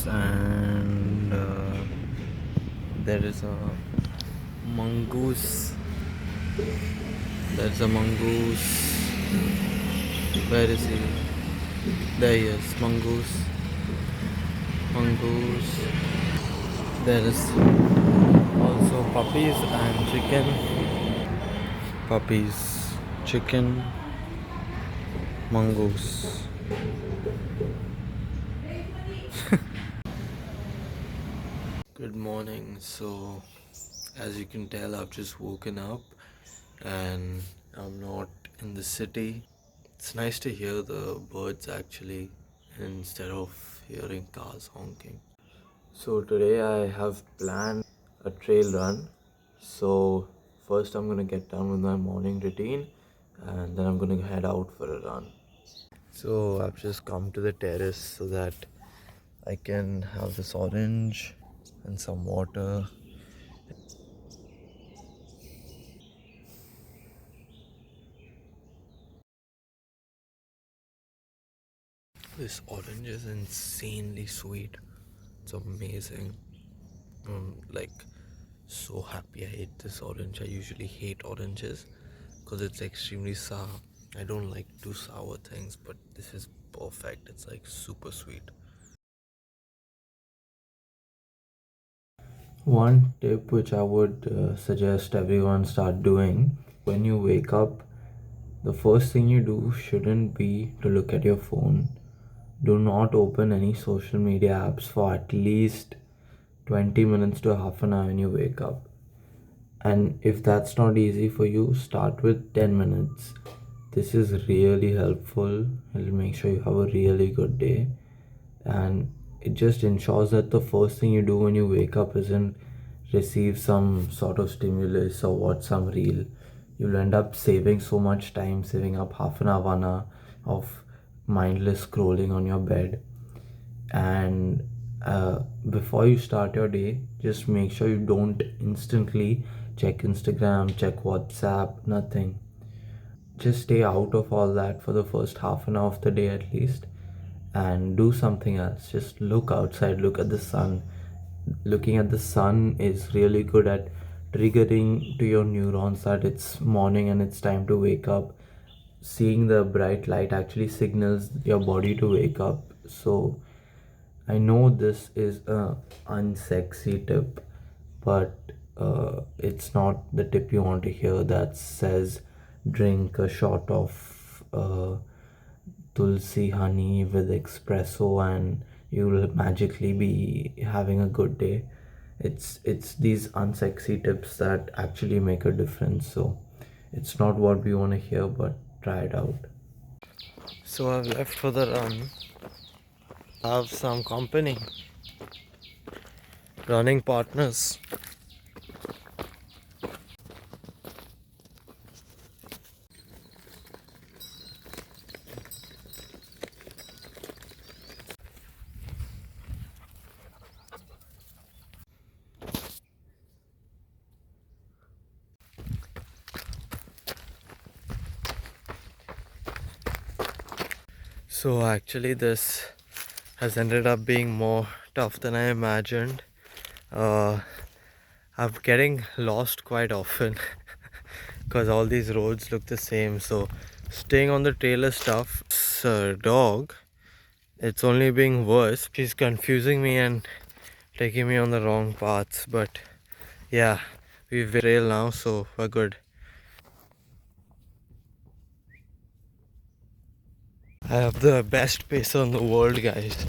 terrace, and there is a mongoose. There's a mongoose. Where is he? There he is. Mongoose. Mongoose. There is also puppies and chicken. Puppies, chicken, mongoose. Good morning. So, as you can tell, I've just woken up and I'm not in the city. It's nice to hear the birds actually instead of hearing cars honking. So, today I have planned a trail run. So, first I'm gonna get done with my morning routine and then I'm gonna head out for a run. So, I've just come to the terrace so that I can have this orange and some water. This orange is insanely sweet. It's amazing. Like, so happy I ate this orange. I usually hate oranges because it's extremely sour. I don't like too sour things, but this is perfect. It's like super sweet. One tip which I would suggest everyone start doing when you wake up, the first thing you do shouldn't be to look at your phone. Do not open any social media apps for at least 20 minutes to half an hour when you wake up. And if that's not easy for you, start with 10 minutes. This is really helpful. It'll make sure you have a really good day. And it just ensures that the first thing you do when you wake up isn't receive some sort of stimulus or watch some reel. You'll end up saving so much time, saving up half an hour, 1 hour of mindless scrolling on your bed. And before you start your day, just make sure you don't instantly check Instagram, check WhatsApp, nothing. Just stay out of all that for the first half an hour of the day at least and do something else. Just look outside, look at the sun. Looking at the sun is really good at triggering to your neurons that it's morning and it's time to wake up. Seeing the bright light actually signals your body to wake up. So I know this is a unsexy tip, but it's not the tip you want to hear that says drink a shot of tulsi honey with espresso and you will magically be having a good day. It's these unsexy tips that actually make a difference. So it's not what we want to hear, but try it out. So I've left for the run. Have some company, running partners. So actually this has ended up being more tough than I imagined. I'm getting lost quite often because all these roads look the same. So staying on the trail is tough. This dog, it's only being worse. She's confusing me and taking me on the wrong paths. But yeah, we've trail now, so we're good. I have the best pacer in the world, guys.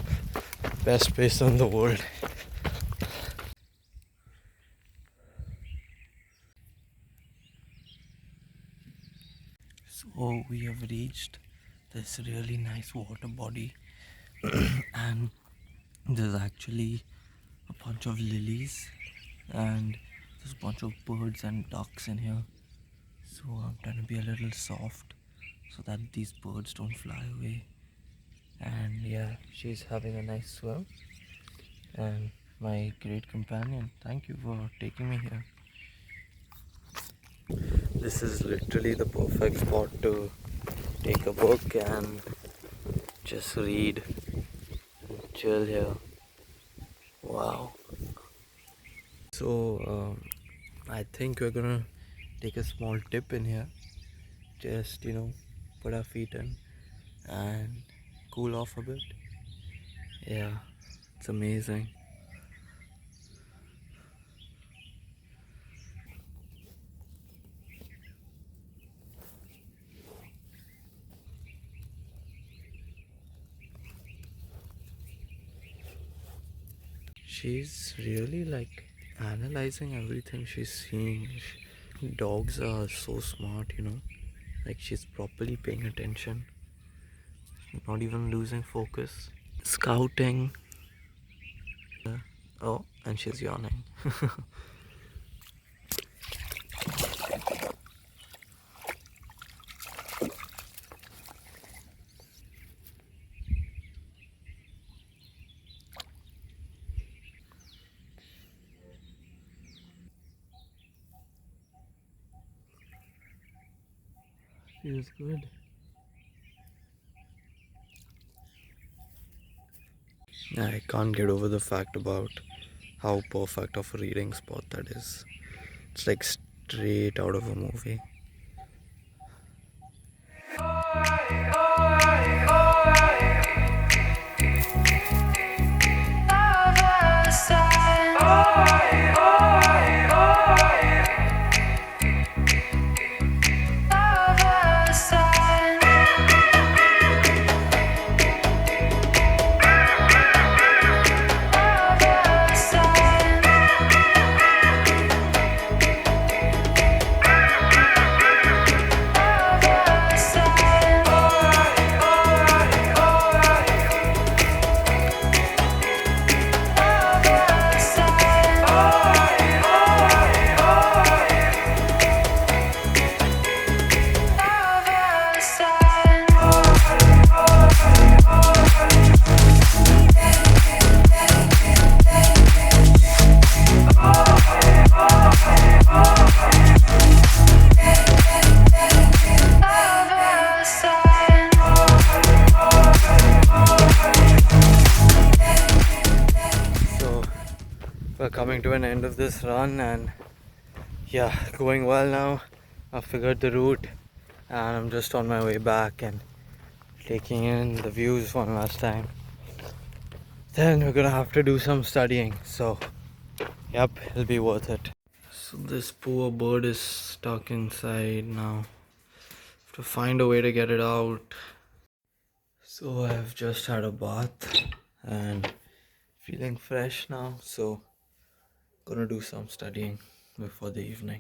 Best pacer in the world. So we have reached this really nice water body and there's actually a bunch of lilies and there's a bunch of birds and ducks in here. So I'm trying to be a little soft so that these birds don't fly away. And yeah, she's having a nice swim and my great companion. Thank you for taking me here. This is literally the perfect spot to take a book and just read, chill here. Wow. So, I think we're gonna take a small dip in here. Just, put our feet in and cool off a bit. Yeah, it's amazing. She's really like analyzing everything she's seeing. Dogs are so smart. Like she's properly paying attention, not even losing focus. Scouting. Oh, and she's yawning. Feels good. I can't get over the fact about how perfect of a reading spot that is. It's like straight out of a movie. So we're coming to an end of this run, and yeah, going well now. I figured the route and I'm just on my way back and taking in the views one last time. Then we're gonna have to do some studying, so yep, it'll be worth it. So this poor bird is stuck inside now. Have to find a way to get it out. So I've just had a bath and feeling fresh now, so gonna do some studying before the evening.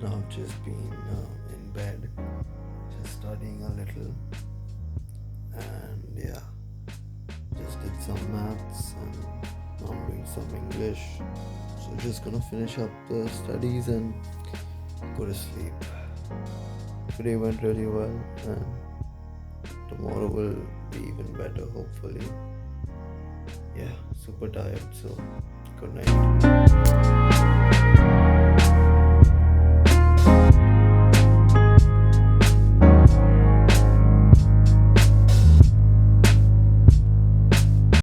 I've just been in bed, just studying a little, and yeah, just did some maths and now I'm doing some English. So just gonna finish up the studies and go to sleep. Today went really well, and tomorrow will be even better, hopefully. Yeah, super tired, so good night.